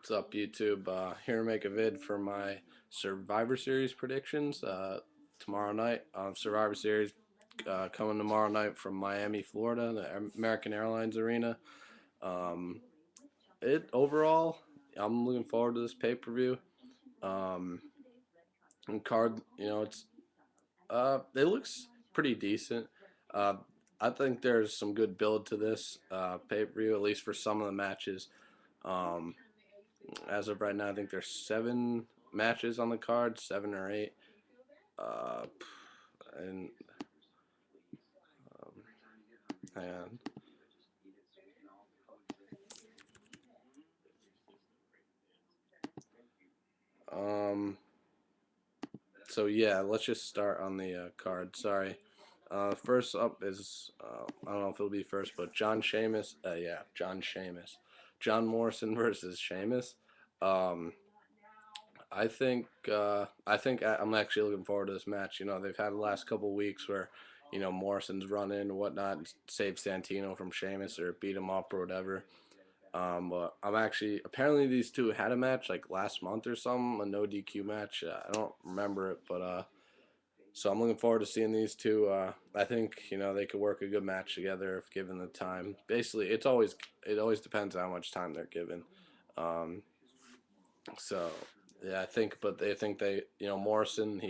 What's up, YouTube? Here to make a vid for my Survivor Series predictions. Tomorrow night, Survivor Series coming tomorrow night from Miami, Florida, the American Airlines Arena. Um, it overall, I'm looking forward to this pay-per-view. Um, and card, it looks pretty decent. Uh, I think there's some good build to this pay-per-view, at least for some of the matches. Um, As of right now, I think there's 7 matches on the card, 7 or 8. Uh, and um, hang on. Um, so yeah, let's just start on the card. Sorry. First up is I don't know if it'll be first, but John Sheamus. Yeah, John Sheamus. John Morrison versus Sheamus. Um, I'm actually looking forward to this match. They've had the last couple of weeks where, Morrison's run in and whatnot and save Santino from Sheamus or beat him up or whatever. But I'm actually apparently these two had a match like last month or something, a no DQ match. I don't remember it, but so I'm looking forward to seeing these two. I think they could work a good match together if given the time. Basically, it always depends how much time they're given. Um, so yeah, but they think Morrison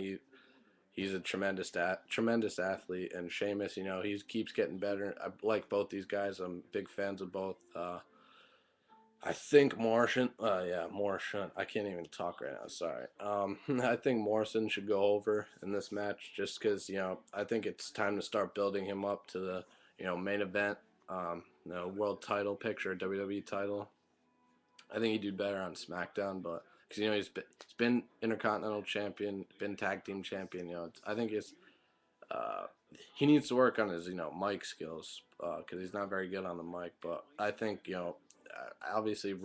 he's a tremendous athlete, and Sheamus he keeps getting better. I like both these guys. I'm big fans of both. I think Morrison. I can't even talk right now. Sorry. I think Morrison should go over in this match just because I think it's time to start building him up to the main event, world title picture, WWE title. I think he'd do better on SmackDown, but because he's been Intercontinental champion, been tag team champion. I think uh, he needs to work on his mic skills because he's not very good on the mic. But I think obviously in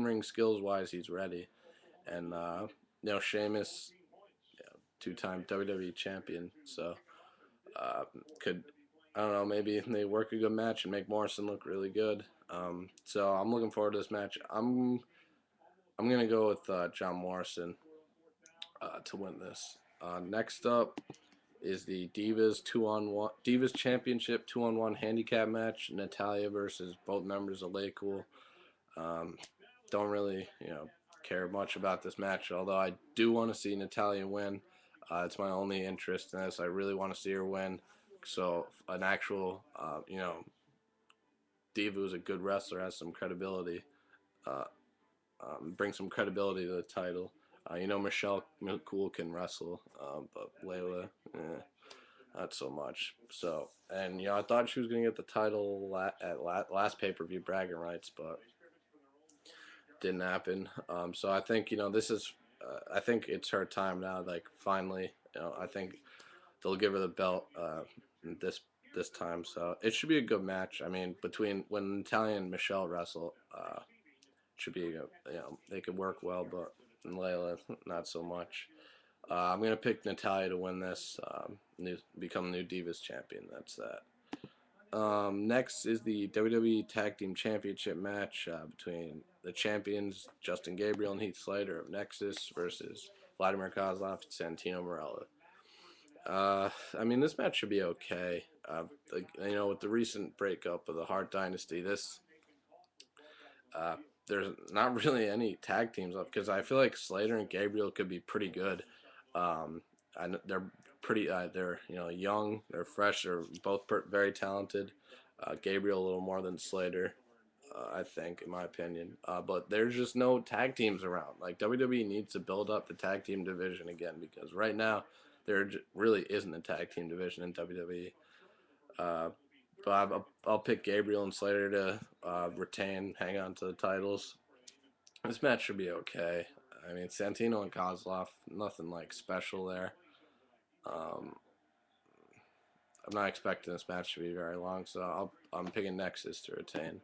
ring skills wise he's ready, and Sheamus, 2-time WWE champion, so could I don't know, maybe they work a good match and make Morrison look really good. So I'm looking forward to this match. I'm gonna go with John Morrison to win this. Next up is the Divas Championship 2-on-1 handicap match. Natalya versus both members of Laycool. Um, don't really care much about this match, although I do want to see Natalya win. It's my only interest in this. I really want to see her win. So an actual diva who's a good wrestler, has some credibility. Uh, bring some credibility to the title. Michelle McCool can wrestle, but Layla, not so much. So, and I thought she was gonna get the title at last pay-per-view bragging rights, but didn't happen. So I think this is, I think it's her time now. Like finally, I think they'll give her the belt this this time. So it should be a good match. I mean, between when Natalia and Michelle wrestle, should be they could work well, but Layla not so much. I'm gonna pick Natalya to win this, become the new Divas champion. That's that. Next is the WWE Tag Team Championship match between the champions Justin Gabriel and Heath Slater of Nexus versus Vladimir Kozloff and Santino Marella. I mean, this match should be okay. With the recent breakup of the Hart Dynasty, uh, there's not really any tag teams up because I feel like Slater and Gabriel could be pretty good. Um, they're pretty. They're young. They're fresh. They're both very talented. Gabriel a little more than Slater, I think, in my opinion. But there's just no tag teams around. Like WWE needs to build up the tag team division again because right now there really isn't a tag team division in WWE. Uh, but I'll pick Gabriel and Slater to retain, hang on to the titles. This match should be okay. I mean, Santino and Kozloff, nothing like special there. Um, I'm not expecting this match to be very long, so I'm picking Nexus to retain.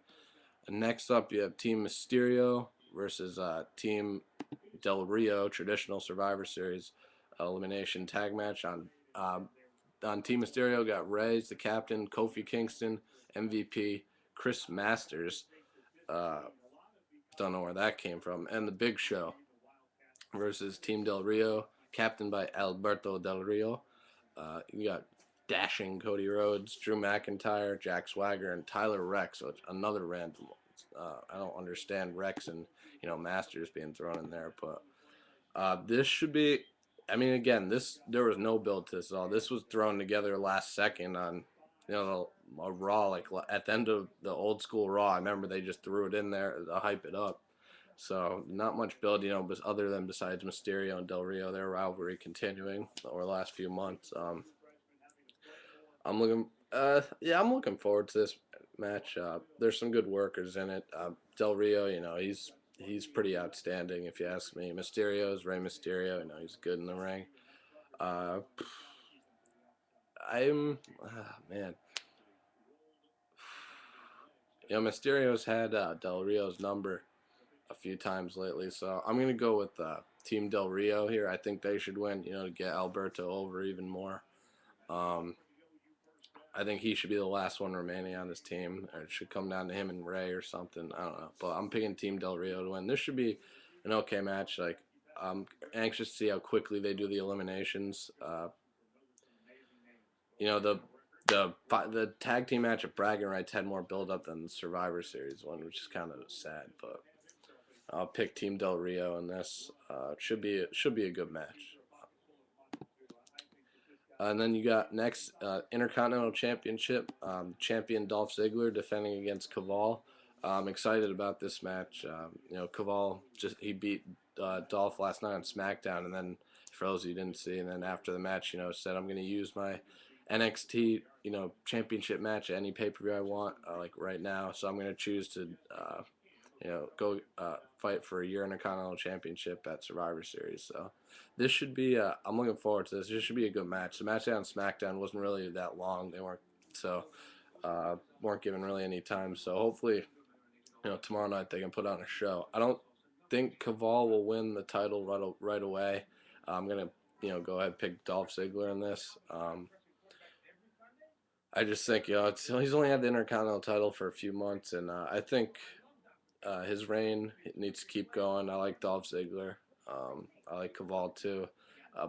And next up, you have Team Mysterio versus Team Del Rio, traditional Survivor Series elimination tag match. On Team Mysterio, got Reyes, the captain, Kofi Kingston, MVP, Chris Masters. Uh, Don't know where that came from. And the Big Show versus Team Del Rio, captained by Alberto Del Rio. You got dashing Cody Rhodes, Drew McIntyre, Jack Swagger, and Tyler Rex. So it's another random. I don't understand Rex and Masters being thrown in there, but this should be. I mean, again, there was no build to this at all. This was thrown together last second on a Raw, like at the end of the old school Raw. I remember they just threw it in there to hype it up. So not much build, but other than besides Mysterio and Del Rio, their rivalry continuing over the last few months. I'm looking forward to this match. There's some good workers in it. Del Rio, he's pretty outstanding if you ask me. Mysterio is Rey Mysterio. He's good in the ring. Uh, man. Mysterio's had Del Rio's number a few times lately, so I'm gonna go with Team Del Rio here. I think they should win. To get Alberto over even more. I think he should be the last one remaining on this team. Or it should come down to him and Ray or something. I don't know. But I'm picking Team Del Rio to win. This should be an okay match. Like, I'm anxious to see how quickly they do the eliminations. The tag team match at Bragging Rights had more build up than the Survivor Series one, which is kind of sad. But I'll pick Team Del Rio in this. Should be a good match. And then you got next Intercontinental Championship, champion Dolph Ziggler defending against Kaval. I'm excited about this match. Kaval he beat Dolph last night on SmackDown, and then for those you didn't see, and then after the match, said I'm going to use my NXT championship match at any pay per view I want, like right now. So I'm going to choose to go fight for a year Intercontinental Championship at Survivor Series. So this should be. I'm looking forward to this. This should be a good match. The match on SmackDown wasn't really that long. They weren't given really any time. So hopefully, tomorrow night they can put on a show. I don't think Kaval will win the title right away. I'm gonna go ahead and pick Dolph Ziggler in this. I just think he's only had the Intercontinental title for a few months, and I think his reign needs to keep going. I like Dolph Ziggler. I like Kaval too.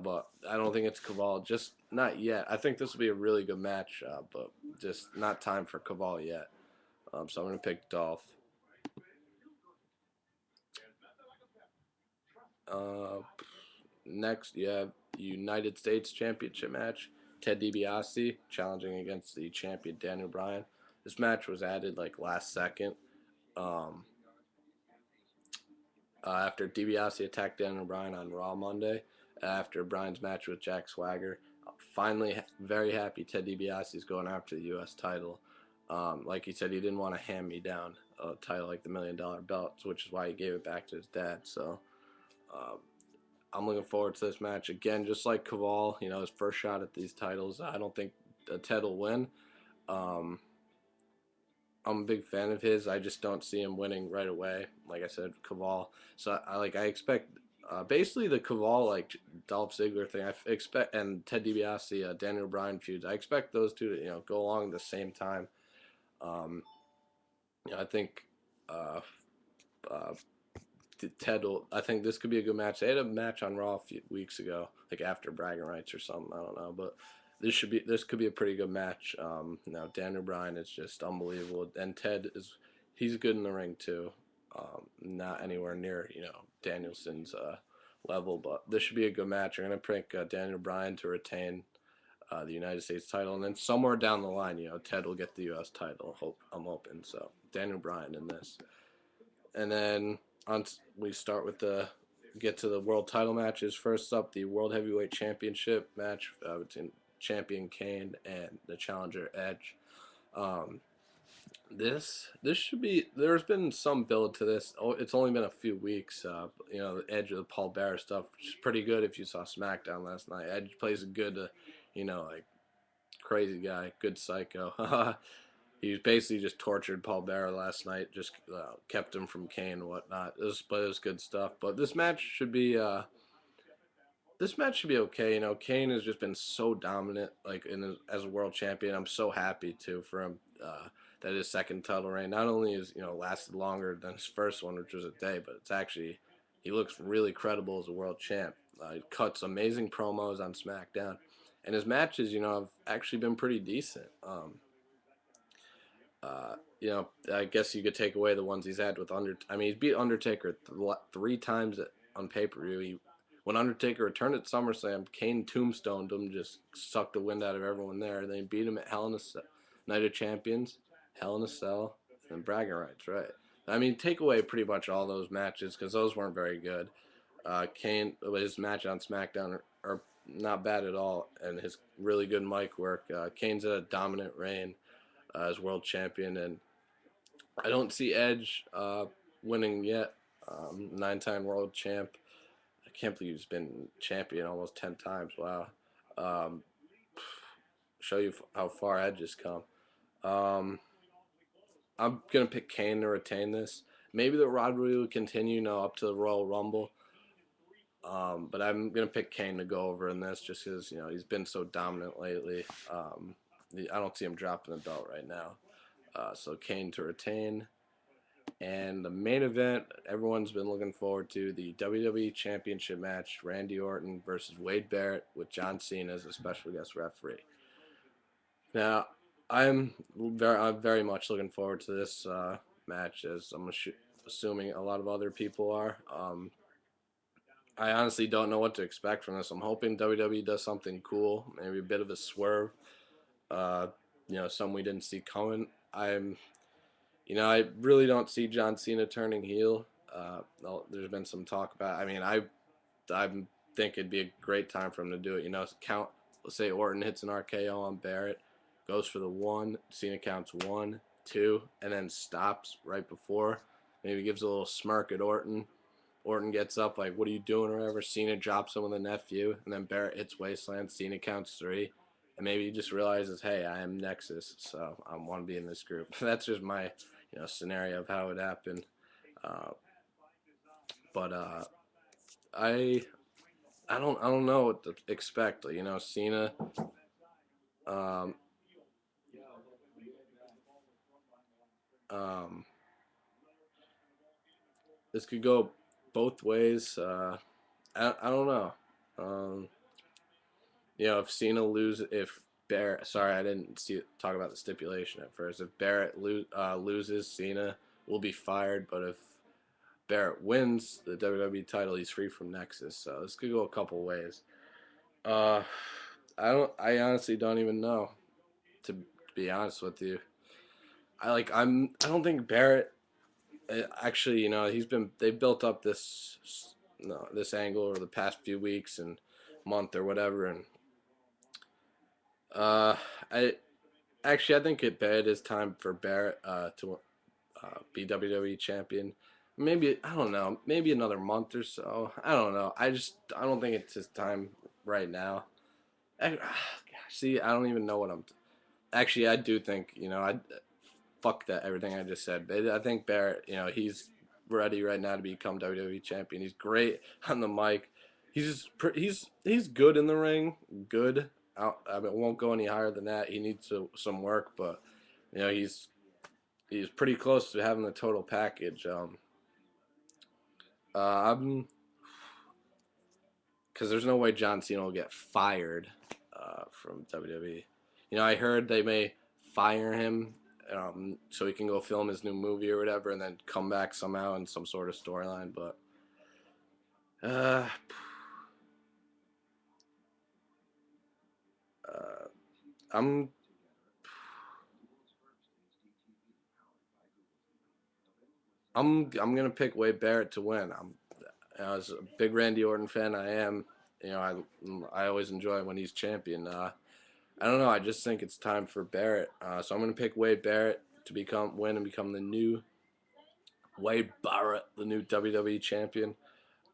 But I don't think it's Kaval. Just not yet. I think this will be a really good match, but just not time for Kaval yet. So I'm going to pick Dolph. Next, you have United States Championship match. Ted DiBiase challenging against the champion Daniel Bryan. This match was added like last second. After DiBiase attacked Daniel Bryan on Raw Monday, after Bryan's match with Jack Swagger. Finally, very happy Ted DiBiase is going after the U.S. title. Like he said, he didn't want to hand me down a title like the $1 Million belt, which is why he gave it back to his dad. So I'm looking forward to this match. Again, just like Kaval, his first shot at these titles. I don't think Ted will win. I'm a big fan of his. I just don't see him winning right away. Like I said, Kaval. So I expect basically the Kaval Dolph Ziggler thing. I expect and Ted DiBiase, Daniel Bryan feuds. I expect those two to go along at the same time. I think Ted will. I think this could be a good match. They had a match on Raw a few weeks ago, like after Bragging Rights or something. I don't know, but this could be a pretty good match. Daniel Bryan is just unbelievable, and he's good in the ring too. Not anywhere near Danielson's level, but this should be a good match. I'm gonna pick Daniel Bryan to retain the United States title, and then somewhere down the line, Ted will get the U.S. title. I'm hoping so. Daniel Bryan in this, and then we start with get to the world title matches. First up, the World Heavyweight Championship match between champion Kane and the challenger Edge. This should be. There's been some build to this. It's only been a few weeks. The Edge of the Paul Bearer stuff, which is pretty good if you saw SmackDown last night. Edge plays a good, crazy guy, good psycho. He basically just tortured Paul Bearer last night, just kept him from Kane and whatnot. It was good stuff. But this match should be okay. Kane has just been so dominant, as a world champion. I'm so happy too for him. that his second title reign not only is lasted longer than his first one, which was a day, but it's actually he looks really credible as a world champ. He cuts amazing promos on SmackDown, and his matches, have actually been pretty decent. I guess you could take away the ones he's had with Undertaker. I mean, he's beat Undertaker three times on pay-per-view. When Undertaker returned at SummerSlam, Kane tombstoned him, just sucked the wind out of everyone there. And then he beat him at Hell in a Cell, Night of Champions, Hell in a Cell, and bragging rights, right? I mean, take away pretty much all those matches because those weren't very good. Kane, his match on SmackDown are not bad at all, and his really good mic work. Kane's had a dominant reign as world champion, and I don't see Edge winning yet. 9-time world champ. I can't believe he's been champion almost 10 times. Wow. Um, show you how far Edge has come. I'm going to pick Kane to retain this. Maybe the rivalry will continue up to the Royal Rumble. But I'm going to pick Kane to go over in this just because, he's been so dominant lately. I don't see him dropping the belt right now. So Kane to retain. And the main event everyone's been looking forward to, the WWE Championship match, Randy Orton versus Wade Barrett with John Cena as a special guest referee. Now, I'm very much looking forward to this match, as I'm assuming a lot of other people are. I honestly don't know what to expect from this. I'm hoping WWE does something cool, maybe a bit of a swerve, something we didn't see coming. I really don't see John Cena turning heel. There's been some talk about. I mean, I think it'd be a great time for him to do it. Let's say Orton hits an RKO on Barrett, goes for the 1, Cena counts 1, 2, and then stops right before. Maybe gives a little smirk at Orton. Orton gets up like, "What are you doing?" or whatever. Cena drops him with a nephew, and then Barrett hits wasteland. Cena counts 3. And maybe he just realizes, hey, I am Nexus, so I want to be in this group. That's just my, scenario of how it happened. But I don't know what to expect. Cena. Um, this could go both ways. I don't know. If Cena if Barrett, sorry, I didn't talk about the stipulation at first. If Barrett loses, Cena will be fired. But if Barrett wins the WWE title, he's free from Nexus. So this could go a couple ways. I honestly don't even know. To be honest with you, I don't think Barrett. Actually, they've built up this angle over the past few weeks and month or whatever, and I think it is time for Barrett to be WWE champion. Maybe, I don't know, maybe another month or so. I don't know. I don't think it's his time right now. See, I don't even know what I'm. Actually, I do think I fuck that everything I just said. But I think Barrett, he's ready right now to become WWE champion. He's great on the mic. He's good in the ring. Good. I mean, it won't go any higher than that. He needs some work, but he's pretty close to having the total package. I'm because there's no way John Cena will get fired from WWE. I heard they may fire him so he can go film his new movie or whatever, and then come back somehow in some sort of storyline. But I'm gonna pick Wade Barrett to win. As a big Randy Orton fan, I am. I always enjoy when he's champion. I don't know. I just think it's time for Barrett. So I'm gonna pick Wade Barrett to win and become the new Wade Barrett, the new WWE champion.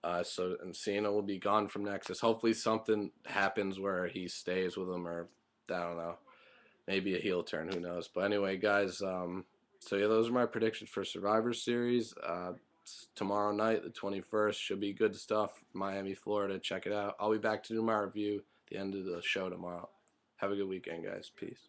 And Cena will be gone from Nexus. Hopefully something happens where he stays with him, or I don't know, maybe a heel turn. Who knows? But anyway, guys. So yeah, those are my predictions for Survivor Series. Tomorrow night, the 21st, should be good stuff. Miami, Florida. Check it out. I'll be back to do my review at the end of the show tomorrow. Have a good weekend, guys. Peace.